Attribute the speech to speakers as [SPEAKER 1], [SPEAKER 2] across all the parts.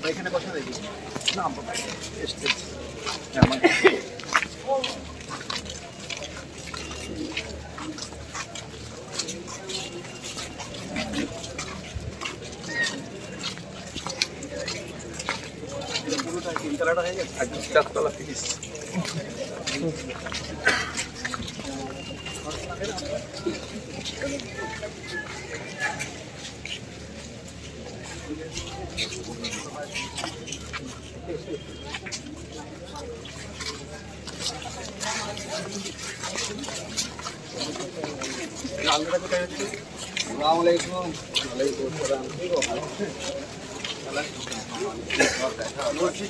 [SPEAKER 1] এখানে কথা দেখি না তিনতলাটা হয়ে গেছে চারতলা ফিনিশ।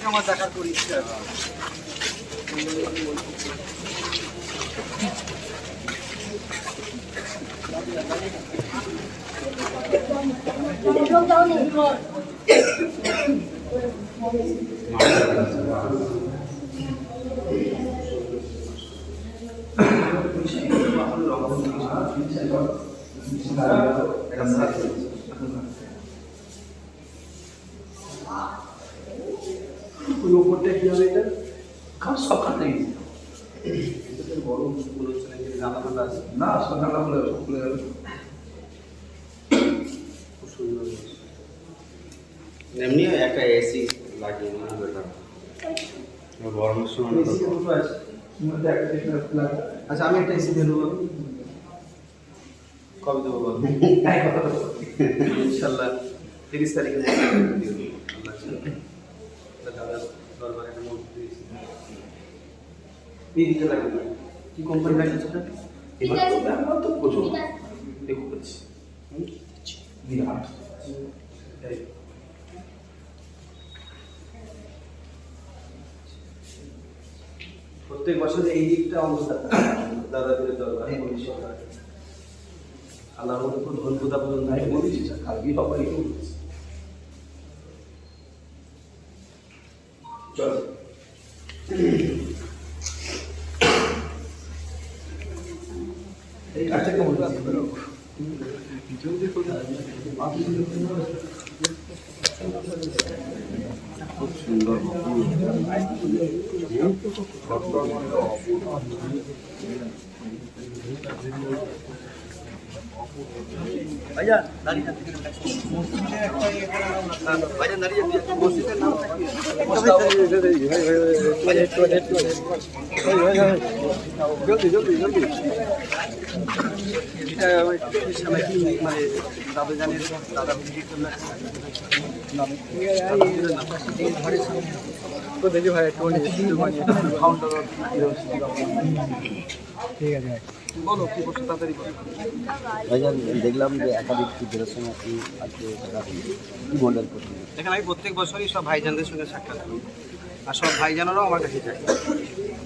[SPEAKER 1] আমার দেখার করে ইচ্ছে আছে। উপরটা কি হবে এটা খাওয়া সব খাতে বড় জানা ফান্ডা আছে না সব ঠান্ডা খুলে যাবে খুব সুন্দর। এমনি একটা এসি লাগিয়ে গরমের সময় আচ্ছা আমি একটা এসি দিয়ে দেবো। কবে দেবো বল ইনশাল্লাহ 30 তারিখে কি কোম্পানি লাগছে প্রত্যেক বছর এই দিকটা অবস্থা দাদাদের দরকার আল্লাহর মতো ধন প্রদা পর্যন্ত বলেছি কালকে সবাই চল এই কাজটা কেমন খুব সুন্দর ভাইয়া দাঁড়িয়ে ভাইয়া দাঁড়িয়ে মসজিদের নাম জলদি জলদি জলদি মানে দাদা জানের দাদা দেখি ভাই ঠিক আছে বলো কি করছো তাড়াতাড়ি ভাইজান। দেখলাম যে একাধিক ফেডারেশন আপনি আজকে কি মডেল করছেন। এখানে আমি প্রত্যেক বছরই সব ভাইজানদের সঙ্গে সাক্ষাৎ করি আর সব ভাইজানেরাও আমার কাছে যায়।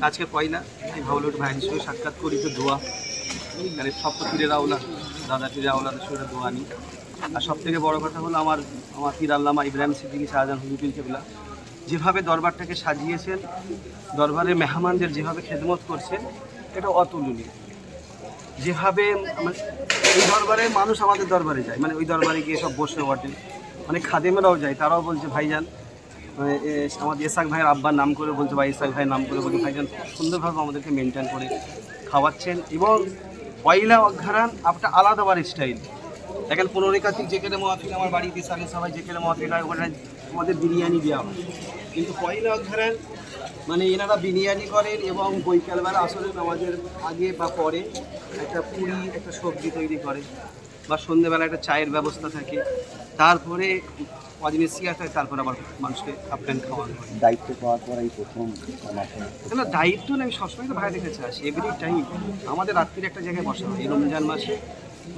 [SPEAKER 1] আজকে পয়লা আমি ভাবলো একটু ভাইয়ের সঙ্গে সাক্ষাৎ করি, তো দোয়া মানে সব তো পীরের আওলা দাদা পীরের আওলাদের সঙ্গে দোয়া নিই। আর সব থেকে বড়ো কথা হলো আমার পীর আল্লামা ইব্রাহিম সিদ্দিকী শাহজাহান হুজুর পীর কেবলা যেভাবে দরবারটাকে সাজিয়েছেন, দরবারের মেহমানদের যেভাবে খেদমত করছেন, এটা অতুলনীয়। যেভাবে মানে এই দরবারে মানুষ আমাদের দরবারে যায়, মানে ওই দরবারে গিয়ে সব বসে ওঠে, মানে খাদেমেরাও যায়, তারাও বলছে ভাইজান মানে আমাদের ইসাক ভাইয়ের আব্বার নাম করে বলছে, বা ইসাক ভাইয়ের নাম করে বলছে ভাইজান সুন্দরভাবে আমাদেরকে মেনটেন করে খাওয়াচ্ছেন। এবং পয়লা অঘ্রাণ একটা আলাদাবার স্টাইল। এখন 15 কার্তিক যেখানে মহাফিল আমার বাড়িতে সালে সবাই যেখানে মহাফিল হয় ওখানে আমাদের বিরিয়ানি দেওয়া হয়, কিন্তু পয়লা অঘ্রাণ মানে এনারা বিরিয়ানি করেন এবং বৈকালবেলা আসরের নামাজের আগে বা পরে একটা পুরি একটা সবজি তৈরি করে, বা সন্ধ্যেবেলা একটা চায়ের ব্যবস্থা থাকে, তারপরে অজনেসিয়া থাকে, তারপর আবার মানুষকে আপ্যায়ন খাওয়ানো হয়। দায়িত্ব পাওয়ার পর এই প্রথম না দায়িত্ব নেই, আমি সবসময় তো ভাইয়ের কাছে আসি এভরি টাইম। আমাদের রাত্রির একটা জায়গায় বসা হয় এই রমজান মাসে,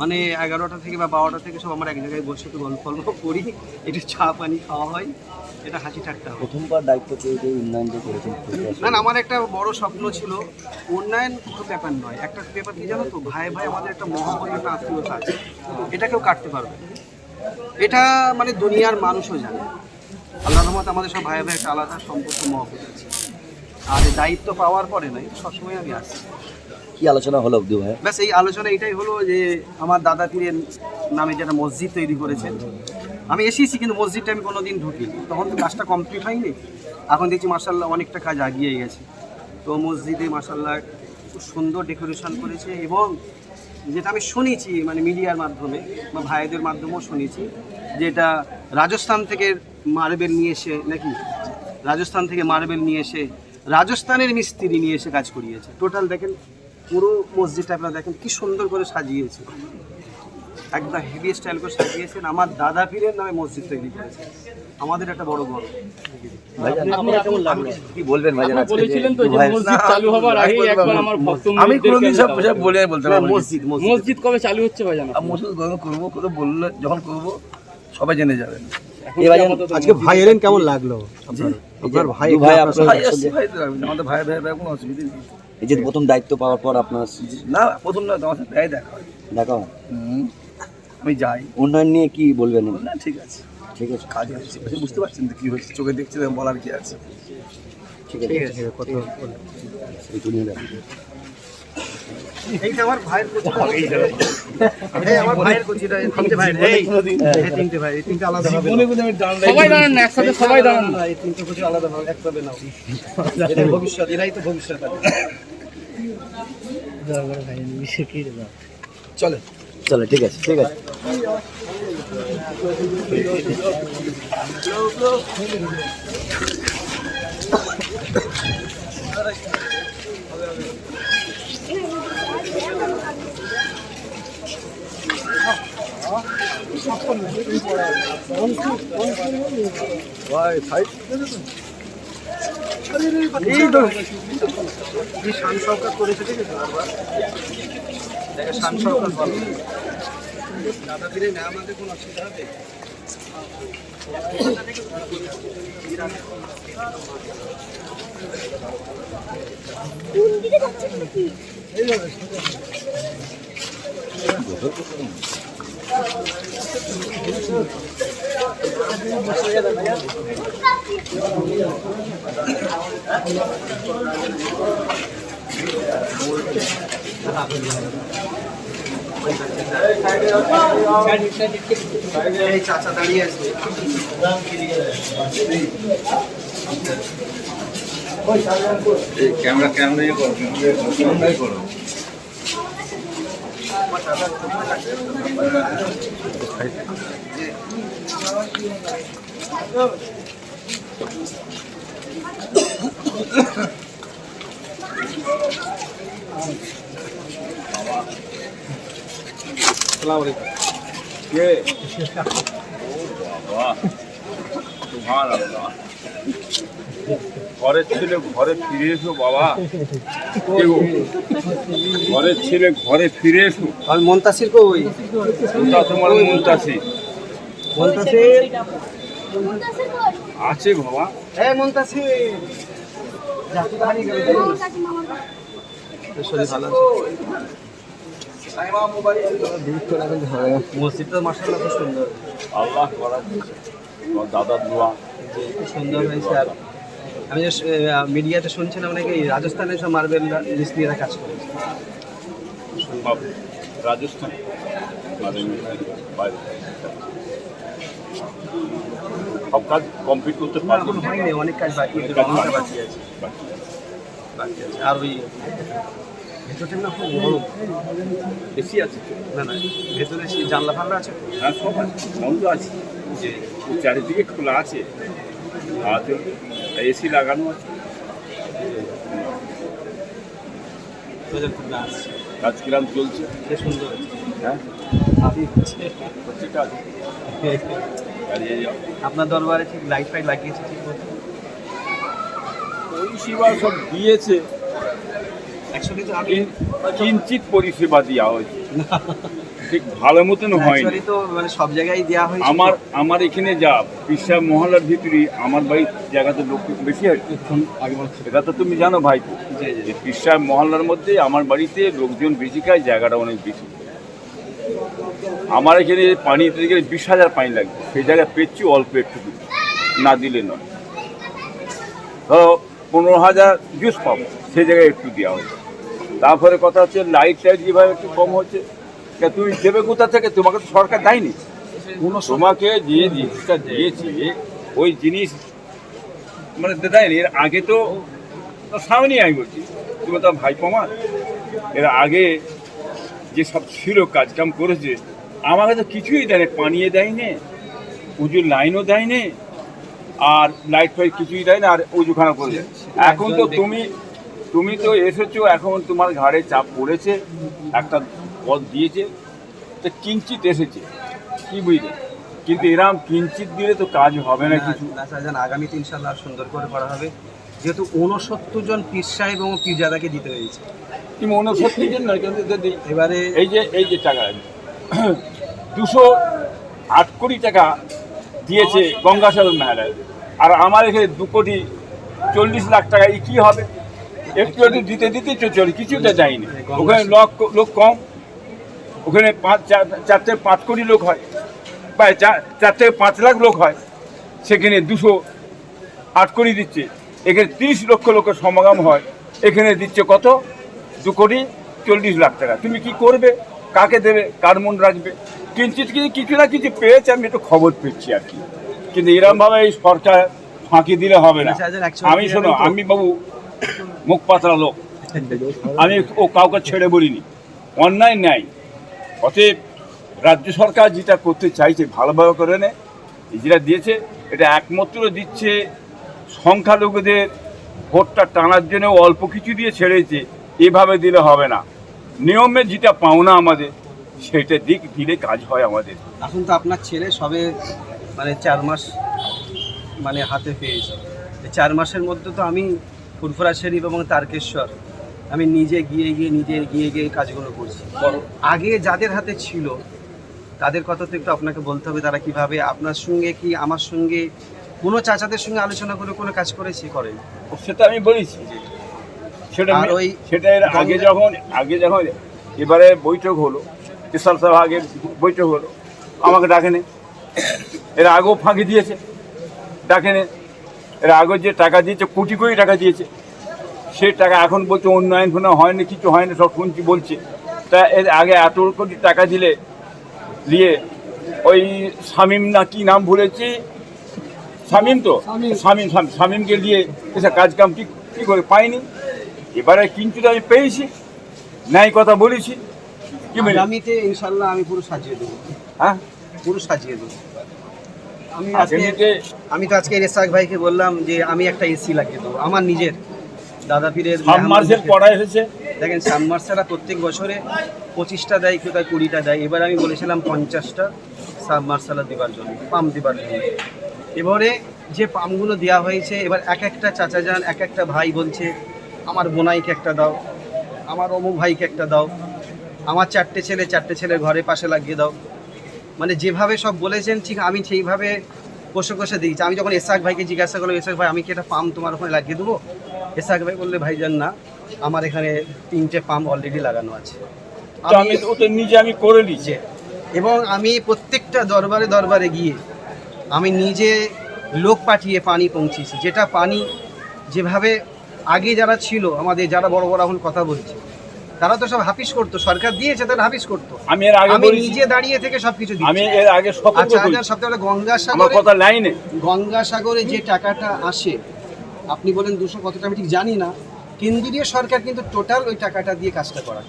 [SPEAKER 1] মানে 11টা থেকে বা 12টা থেকে সব আমরা এক জায়গায় বসে একটু গল্প করি, একটু চা পানি খাওয়া হয়, এটা হাসি ঠাট্টা। প্রথমবার দায়িত্ব পেয়ে যে উন্নয়ন করেছেন না, আমার একটা বড় স্বপ্ন ছিল। উন্নয়ন কোনো ব্যাপার নয়, একটা ব্যাপার কি জানো তো, ভাই ভাই আমাদের একটা মহব্বত একটা আত্মীয়তা আছে, এটা কেউ কাটতে পারবে। এটা মানে দুনিয়ার মানুষও জানে, আল্লাহর রহমতে আমাদের সব ভাই ভাই একটা আলাদা সম্পর্ক মহব্বত আছে। আর এই দায়িত্ব পাওয়ার পরে নয়, সবসময় আমি আসছি।
[SPEAKER 2] কি আলোচনা হলো অব্দি ভাই?
[SPEAKER 1] ব্যাস এই আলোচনা এটাই হলো যে আমার দাদা পীরের নামে যেটা মসজিদ তৈরি করেছেন, আমি এসেছি কিন্তু মসজিদটা আমি কোনোদিন ঢুকিনি, তখন তো কাজটা কমপ্লিট হয়নি। এখন দেখছি মাশাআল্লাহ অনেকটা কাজ এগিয়ে গেছে। তো মসজিদে মাশাআল্লাহ খুব সুন্দর ডেকোরেশন করেছে, এবং যেটা আমি শুনেছি মানে মিডিয়ার মাধ্যমে বা ভাইদের মাধ্যমেও শুনেছি, যেটা রাজস্থান থেকে মার্বেল নিয়ে এসে নাকি, রাজস্থান থেকে মার্বেল নিয়ে এসে রাজস্থানের মিস্ত্রি নিয়ে এসে কাজ করিয়েছে। টোটাল দেখেন পুরো মসজিদটা আপনারা দেখেন কি সুন্দর করে সাজিয়েছে, একদম হেভি স্টাইল করে সাজিয়েছেন। আমার দাদা পীরের নামে মসজিদ তৈরি করেছে, আমাদের একটা বড় গর্ব।
[SPEAKER 2] কেমন লাগলো? কি বলবেন ভাইজান?
[SPEAKER 3] বলেছিলেন তো যে মসজিদ চালু হবার আগে একবার আমার ভক্ত
[SPEAKER 4] আমি কোনোদিন সব বলে বলতে পারবো না।
[SPEAKER 3] মসজিদ কবে চালু হচ্ছে ভাইজান?
[SPEAKER 4] মসজিদ করবো করে বললে যখন করবো সবাই জেনে যাবেন।
[SPEAKER 1] আজকে ভাই এলেন, কেমন লাগলো আপনার ভাই?
[SPEAKER 4] ভাই আসছি, ভাই তো আমাদের ভাই ভাই ভাই কোনো অসুবিধা নেই।
[SPEAKER 2] এই যে প্রথম দায়িত্ব পাওয়ার পর আপনার
[SPEAKER 4] না প্রথম না, তোমার সাথে প্রায় দেখা হয়।
[SPEAKER 2] দেখা হয়?
[SPEAKER 4] আমি যাই।
[SPEAKER 2] উন্নয়ন নিয়ে কি বলবেন?
[SPEAKER 4] না ঠিক আছে,
[SPEAKER 2] ঠিক আছে,
[SPEAKER 4] কাজ হচ্ছে, বুঝতে পারছেন তো কি হচ্ছে, চোখে দেখছি, বলার কি আছে।
[SPEAKER 2] ঠিক আছে, কত একটু নিয়ে যান।
[SPEAKER 1] এইটা আমার ভাইয়ের কোচি, এই আমার ভাইয়ের কোচিটা, এই তিনটে ভাই, এই তিনটে ভাই, এই তিনটে আলাদা হবে।
[SPEAKER 3] সবাই দাঁড়ান না, একসাথে সবাই দাঁড়ান না।
[SPEAKER 1] এই তিনটে কোচি আলাদা হবে, একভাবে নাও। এটা ভবিষ্যৎ, এরাই তো ভবিষ্যৎ। চলে
[SPEAKER 2] চলো, ঠিক আছে, ঠিক আছে।
[SPEAKER 1] এই তো কি শান শওকত করেছে, ঠিক আছে দেখে শান শওকত ভালো। দাদা পীরের না আমাদের কোনো অসুবিধা হবে? এই চাচা দাঁড়িয়ে আছে,
[SPEAKER 5] ক্যামেরা করো। ঘরের ছেলে ঘরে ফিরে এসো বাবা, ঘরের ছেলে ঘরে ফিরে এসো।
[SPEAKER 1] আর মন্তাসির কই?
[SPEAKER 5] তোমার মুনতাসির আছে বাবা।
[SPEAKER 1] এই মন্তাসির, শরীর ভালো আছে? মসজিদটা মাশাআল্লাহ খুব সুন্দর,
[SPEAKER 5] আল্লাহ করা তোমার দাদার দোয়া।
[SPEAKER 1] খুব সুন্দর হয়েছে। আর আমি যে মিডিয়াতে শুনছিলাম নাকি রাজস্থানের সব মার্বেল মিস্ত্রিরা কাজ করেছে।
[SPEAKER 5] সব রাজস্থান বাইরে সব কাজ কমপ্লিট করতে পারবো।
[SPEAKER 1] এখন হয়নি, অনেক কাজ বাকি আছে, অনেকটা বাকি আছে। আর ওই ভেতরটা না খুব বড়,
[SPEAKER 5] বেশি আছে
[SPEAKER 1] না না ভেতরে সেই জানলা ফানলা আছে।
[SPEAKER 5] হ্যাঁ সব আছে, বন্ধ আছে, যে চারিদিকে খোলা আছে, আর এসি লাগানো আছে। কাজ কিরাম চলছে?
[SPEAKER 1] বেশ সুন্দর আছে।
[SPEAKER 5] হ্যাঁ হচ্ছে কাজ, চালিয়ে যাও।
[SPEAKER 1] আপনার দরবারে ঠিক লাইট ফাইট লাগিয়েছে ঠিক মতো?
[SPEAKER 5] পরিষেবা সব দিয়েছে,
[SPEAKER 1] অ্যাকচুয়ালি তো আমি
[SPEAKER 5] কিঞ্চিত পরিষেবা দেওয়া হয়েছে, ঠিক ভালো মতন হয়নি।
[SPEAKER 1] অ্যাকচুয়ালি তো মানে সব জায়গায় দেওয়া হয়েছে।
[SPEAKER 5] আমার এখানে যা পিসা মহল্লার ভিতরে আমার বাড়ির জায়গাতে লোক বেশি হয়, এটা তো তুমি জানো ভাই, যে পিসা মহল্লার মধ্যে আমার বাড়িতে লোকজন বেশি খায়, জায়গাটা অনেক বেশি। আমার এখানে পানি দিতে গেলে 20,000 পানি লাগবে, সেই জায়গায় পেয়েছি অল্প একটু। না দিলে নয়। ধরো 15,000 জুস পাবো, সেই জায়গায় একটু দেওয়া হয়েছে। তারপরে কথা হচ্ছে লাইট টাইট যেভাবে একটু কম হচ্ছে, তুমি দেবে কোথা থেকে? তোমাকে তো সরকার দেয়নি। তোমাকে যে জিনিসটা দিয়েছে ওই জিনিস মানে দেয়নি। এর আগে তো সামনেই আমি বলছি, তুমি তো ভাই আমার, এর আগে যে সব ছিল কাজকাম করেছে আমাকে তো কিছুই দেয়নি, পানিয়ে দেয়নি, উজুর লাইনও দেয়নি, আর লাইট ফাইট কিছুই দেয় না, আর উজুখানা করে দেয়। এখন তো তুমি তো এসেছো, এখন তোমার ঘাড়ে চাপ পড়েছে, একটা পদ দিয়েছে, তো কিঞ্চিত এসেছে, কি বুঝলে? কিন্তু এরকম কিঞ্চিত দিলে তো কাজ হবে না কিছু।
[SPEAKER 1] আগামীতে ইনশাল্লাহ সুন্দর করে করা হবে, যেহেতু 69 জন পীর সাহেব এবং পীরজাদাকে দিতে হয়েছে।
[SPEAKER 5] তুমি 69 জন নয়, কিন্তু
[SPEAKER 1] এবারে
[SPEAKER 5] এই যে টাকা 208 কোটি টাকা দিয়েছে গঙ্গাসাগর মেলায়, আর আমার এখানে 2,40,00,000 টাকা, এই কী হবে? একটু একটু দিতে দিতে চলে, কিছুটা যায়নি। ওখানে লোক কম, ওখানে 4 থেকে 5 কোটি লোক হয়, বা 4 থেকে 5 লাখ লোক হয়, সেখানে 208 কোটি দিচ্ছে। এখানে 30 লক্ষ লোকের সমাগম হয়, এখানে দিচ্ছে কত? 2,40,00,000 টাকা। তুমি কি করবে? কাকে দেবে? কার মন রাখবে? কিঞ্চিত কিছু না কিছু পেয়েছে, আমি একটু খবর পেয়েছি আর কি। কিন্তু এরকমভাবে এই সরকার ফাঁকি দিলে হবে না। আমি শোনো, আমি বাবু মুখ পাতলা লোক, আমি ও কাউকে ছেড়ে বলিনি, অন্যায় নাই। অতএব রাজ্য সরকার যেটা করতে চাইছে ভালোভাবে করে নেয়, যেটা দিয়েছে এটা একমাত্র দিচ্ছে সংখ্যালঘুদের ভোটটা টানার জন্য অল্প কিছু দিয়ে ছেড়েছে, এভাবে দিলে হবে না। নিয়মে যেটা পাওনা আমাদের সেটা দিলে কাজ হয় আমাদের।
[SPEAKER 1] এখন তো আপনার ছেলে সবে মানে 4 মাস মানে হাতে পেয়েছে। 4 মাসের মধ্যে তো আমি ফুরফুরা শরীফ এবং তারকেশ্বর আমি নিজে গিয়ে কাজগুলো করছি। আগে যাদের হাতে ছিল তাদের কথা তো একটু আপনাকে বলতে হবে, তারা কিভাবে আপনার সঙ্গে কি আমার সঙ্গে কোনো চাচাদের সঙ্গে আলোচনা করে কোনো কাজ করেছি করেন,
[SPEAKER 5] সেটা আমি বলেছি।
[SPEAKER 1] আর ওই
[SPEAKER 5] সেটা এর আগে যখন এবারে বৈঠক হলো, স্পেশাল সভা আগের বৈঠক হলো, আমাকে ডাকেনে। এর আগেও ফাঁকি দিয়েছে, ডাকেনে। এর আগে যে টাকা দিয়েছে, কোটি কোটি টাকা দিয়েছে, সেই টাকা এখন বলছে উন্নয়ন হয়নি, কিছু হয়নি, সব শুনছি বলছে। তা এর আগে এত কোটি টাকা দিয়ে ওই শামীম না কি নাম ভুলেছি, শামীমকে দিয়ে এসে কাজকাম কি করে পাইনি। এবারে কিন্তু আমি পেয়েছি, ন্যায় কথা বলেছি। কি বলি?
[SPEAKER 1] আগামীতে ইনশাল্লাহ আমি পুরো সাজিয়ে দেবো।
[SPEAKER 5] হ্যাঁ,
[SPEAKER 1] পুরো সাজিয়ে দেবো। আমি তো আজকে রেসাক ভাইকে বললাম যে আমি একটা এসি লাগিয়ে দেবো আমার নিজের দাদা পীরের।
[SPEAKER 5] সাবমার্সেল পড়া এসেছে,
[SPEAKER 1] দেখেন সাবমার্সেলরা প্রত্যেক বছরে 25টা দেয়, কেউ 20টা দেয়। এবার আমি বলেছিলাম 50টা সাবমার্সেলার দেওয়ার জন্য, পাম্প দেওয়ার জন্য। এবারে যে পাম্পগুলো দেওয়া হয়েছে, এবার এক একটা চাচা যান, এক একটা ভাই বলছে আমার বোনাইকে একটা দাও, আমার অমুক ভাইকে একটা দাও, আমার 4টে ছেলে ঘরে পাশে লাগিয়ে দাও। মানে যেভাবে সব বলেছেন ঠিক আমি সেইভাবে কষে দিয়েছি। আমি যখন এসআক ভাইকে জিজ্ঞাসা করলাম, এসআক ভাই আমি কি একটা পাম্প তোমার ওখানে লাগিয়ে দেবো? এসআক ভাই বললে ভাইজান না, আমার এখানে 3টে পাম্প অলরেডি লাগানো আছে,
[SPEAKER 5] আমি করে দিয়েছি।
[SPEAKER 1] এবং আমি প্রত্যেকটা দরবারে গিয়ে আমি নিজে লোক পাঠিয়ে পানি পৌঁছেছি। যেটা পানি যেভাবে আগে যারা ছিল আমাদের, যারা বড় এখন কথা বলছে, তারা তো সব হাফিজ করতো, সরকার দিয়েছে তারা হাফিজ করতো।
[SPEAKER 5] আমি
[SPEAKER 1] নিজে দাঁড়িয়ে থেকে সবকিছু দিচ্ছি।
[SPEAKER 5] আমি এর আগে
[SPEAKER 1] সবথেকে গঙ্গাসাগরে যে টাকাটা আসে, আপনি বলেন 200 কতটা আমি ঠিক জানি না, কেন্দ্রীয় সরকার কিন্তু টোটাল ওই টাকাটা দিয়ে কাজটা করা।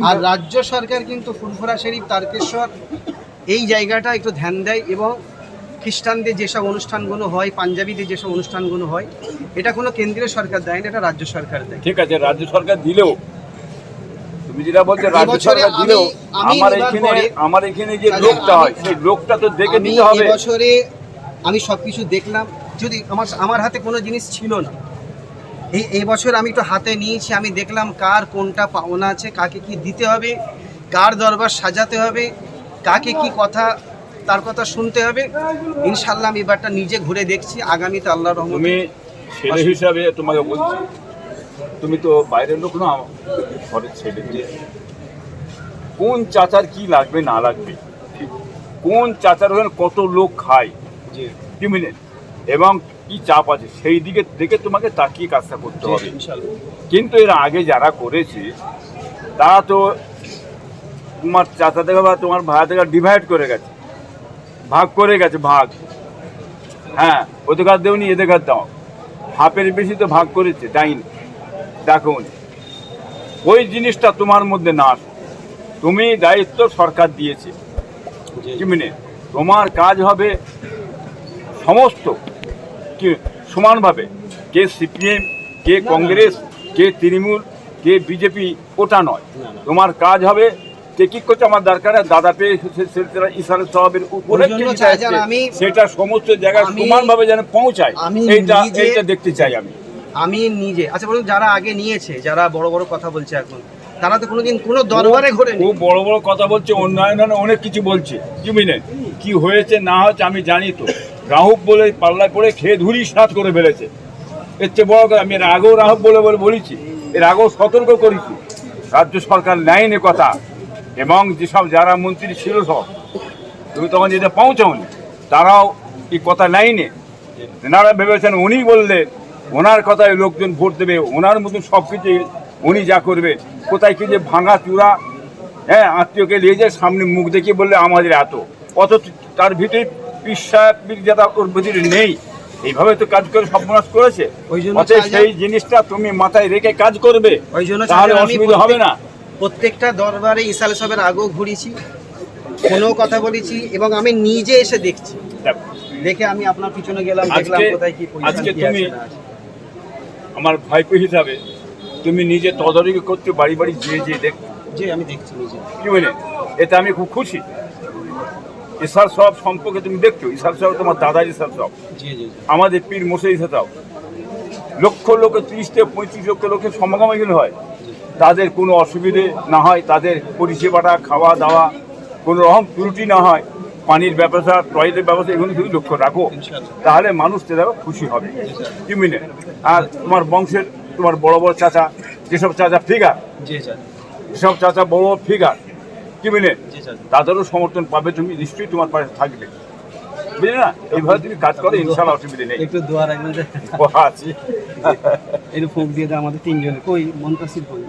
[SPEAKER 1] আর রাজ্য সরকার কিন্তু ফুরফুরা শরীফ, তারকেশ্বর এই জায়গাটা একটু ধ্যান দেয়, এবং খ্রিস্টানদের যেসব অনুষ্ঠানগুলো হয়, পাঞ্জাবিদের যেসব অনুষ্ঠানগুলো হয়, এটা কোনো কেন্দ্রীয় সরকার দেয় না, এটা রাজ্য সরকার দেয়।
[SPEAKER 5] ঠিক আছে, রাজ্য সরকার দিলেও তুমি যেটা বলছো রাজ্য সরকার দিলেও আমার এখানে যে লোকটা হয় সেই লোকটা তো দেখে নিতে হবে।
[SPEAKER 1] বছরে আমি সবকিছু দেখলাম, যদি আমার হাতে কোনো জিনিস ছিল না, এই বছর আমি একটু হাতে নিয়েছি, আমি দেখলাম কার কোনটা পাওনা আছে, কাকে কি দিতে হবে, কার দরবার সাজাতে হবে, কাকে কি কথা, তার কথা শুনতে হবে। ইনশাল্লাহ আমি এবারটা নিজে ঘুরে দেখছি। আগামীতে আল্লাহর রহমতে,
[SPEAKER 5] তুমি ছেলে হিসাবে তোমাকে বলছি, তুমি তো বাইরের লোক না, ঘরের ছেলে, কোন চাচার কি লাগবে না লাগবে, কোন চাচার ওখানে কত লোক খায়, কি বুঝলেন, এবং কি চাপ আছে সেই দিকে দেখে তোমাকে তাকিয়ে কাজটা করতে হবে। কিন্তু এর আগে যারা করেছে তারা তো তোমার চাচা থেকে বা তোমার ভাই থেকে ডিভাইড করে গেছে, ভাগ করে গেছে, ভাগ। হ্যাঁ, ওদের কাজ দেওনি, এদের কাজ দাও, হাফের বেশি তো ভাগ করেছে, দেয়নি। দেখো ওই জিনিসটা তোমার মধ্যে না আসে। তুমি দায়িত্ব সরকার দিয়েছে, কি মিনে তোমার কাজ হবে সমস্ত কি সমানভাবে, কে সিপিএম, কে কংগ্রেস, কে তৃণমূল, কে বিজেপি, ওটা নয়। তোমার কাজ হবে কে কি করছে আমার দরকার, দাদা পেয়ে ইসারা সাহেবের উপরে সেটা সমস্ত জায়গায় সমানভাবে যেন পৌঁছায়, এইটা দেখতে চাই আমি
[SPEAKER 1] নিজে। আচ্ছা বলুন, যারা আগে নিয়েছে, যারা বড় বড় কথা বলছে এখন, তারা তো কোনোদিন কোনো দরবারে ঘোরেনি।
[SPEAKER 5] খুব বড় বড় কথা বলছে, উন্নয়ন অনেক কিছু বলছে, কি হয়েছে না হয়েছে আমি জানি তো। রাহুব বলে পাল্লায় পড়ে খেয়ে ধুরি সাত করে ফেলেছে, এর চেয়ে বড় কথা। আমি এর আগেও রাহুব বলে বলেছি, এর আগেও সতর্ক করেছি, রাজ্য সরকার নেয়নি কথা। এবং যেসব যারা মন্ত্রী ছিল সব, তুমি তখন যেটা পৌঁছাওনি, তারাও এই কথা নেয়নি। এনারা ভেবেছেন উনি বললে ওনার কথায় লোকজন ভোট দেবে, ওনার মতন সব কিছু উনি যা করবে। কোথায় কি যে ভাঙা চূড়া, হ্যাঁ, আত্মীয়কে নিয়ে যায় সামনে মুখ দেখিয়ে বললে আমাদের এত, অত তার ভিতরে পিসাটা ওর ভিতরে নেই। এইভাবে তো কাজ করে সর্বনাশ করেছে। সেই জিনিসটা তুমি মাথায় রেখে কাজ করবে, তাহলে অসুবিধা হবে না।
[SPEAKER 1] প্রত্যেকটা দরবারে ইসালে সাহেবের আগেও ঘুরেছি, ফোনেও কথা বলেছি, এবং আমি নিজে এসে দেখছি। দেখে আমি আপনার পিছনে গেলাম, দেখলাম কোথায় কি পজিশন।
[SPEAKER 5] আজকে তুমি আমার ভাইপো হিসাবে তুমি নিজে তদারকি করতে, বাড়ি বাড়ি যেয়ে দেখ।
[SPEAKER 1] যে আমি দেখছি নিজে,
[SPEAKER 5] কি বলে, এতে আমি খুব খুশি। ইসার সব সম্পর্কে তুমি দেখছো, ইসার সব তোমার দাদা ইসার সব, আমাদের পীর মোসে ইসার সব, লক্ষ লোকের 30 থেকে 35 লক্ষ লোকের সমাগম এখানে হয়। তাদের কোনো অসুবিধে না হয়, তাদের পরিষেবাটা খাওয়া দাওয়া কোনো রকম ত্রুটি না হয়, পানির ব্যবস্থা, টয়লেটের ব্যবস্থা, এগুলো যদি লক্ষ্য রাখো, তাহলে মানুষ দেখো খুশি হবে। কি মিনে আর তোমার বংশের তোমার বড় বড় চাচা, যেসব চাচা ফিগার, যেসব চাচা বড় বড় ফিগার, কি মিনে তাদেরও সমর্থন পাবে, তুমি নিশ্চয়ই তোমার পাশে থাকবে, বুঝলে না? এইভাবে তুমি কাজ করো, ইনশাআল্লাহ অসুবিধা নেই।
[SPEAKER 1] একটু দোয়া রাখবেন যে
[SPEAKER 5] আছে
[SPEAKER 1] একটু ফোক দিয়ে দেয় আমাদের তিনজনে। কই মন্তাসির, কই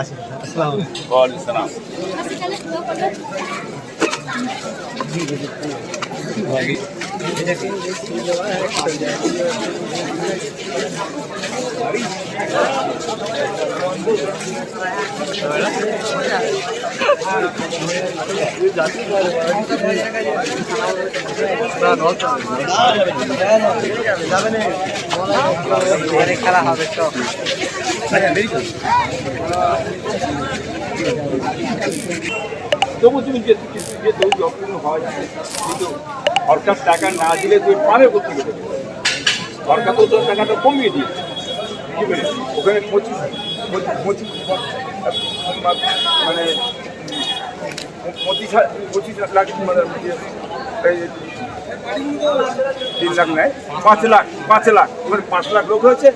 [SPEAKER 1] আসসালামু
[SPEAKER 5] আসসালাম।
[SPEAKER 1] খেলা হবে তো।
[SPEAKER 5] তবু তুমি হওয়া যায়, কিন্তু সরকার টাকা না দিলে তুমি পাবে করতে গেলে। সরকার তো তোর টাকাটা কমিয়ে দিয়েছে, ওখানে 25 মানে 25 লাখ, মানে 3 লাখ নেয়, 5 লাখ, 5 লাখ লোক হয়েছে।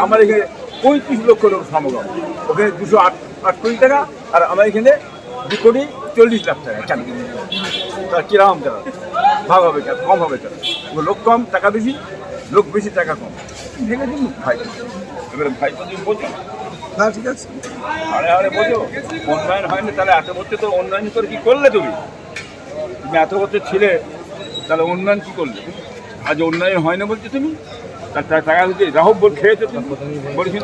[SPEAKER 5] আমার এখানে 35 লক্ষ লোক সমাগম, ওখানে 208 কোটি টাকা, আর আমার এখানে 2,40 লাখ টাকা। কেন তার কিরকম কেন ভাগ হবে, কেন কম হবে, কেন লোক কম টাকা বেশি, লোক বেশি টাকা কম, ভেঙে দিন ভাই। এবারে ভাই তো তুমি বোঝো,
[SPEAKER 1] হ্যাঁ ঠিক আছে,
[SPEAKER 5] আরে বোঝো উন্নয়ন হয়নি, তাহলে এত বছর তো উন্নয়ন করে কি করলে? তুমি এত বছর ছিলে, তাহলে উন্নয়ন কি করলে? আজ উন্নয়ন হয় না বলছো তুমি, তার টাকা দিতে রাহুব বোর্ড খেয়েছো তুমি, বলেছিল।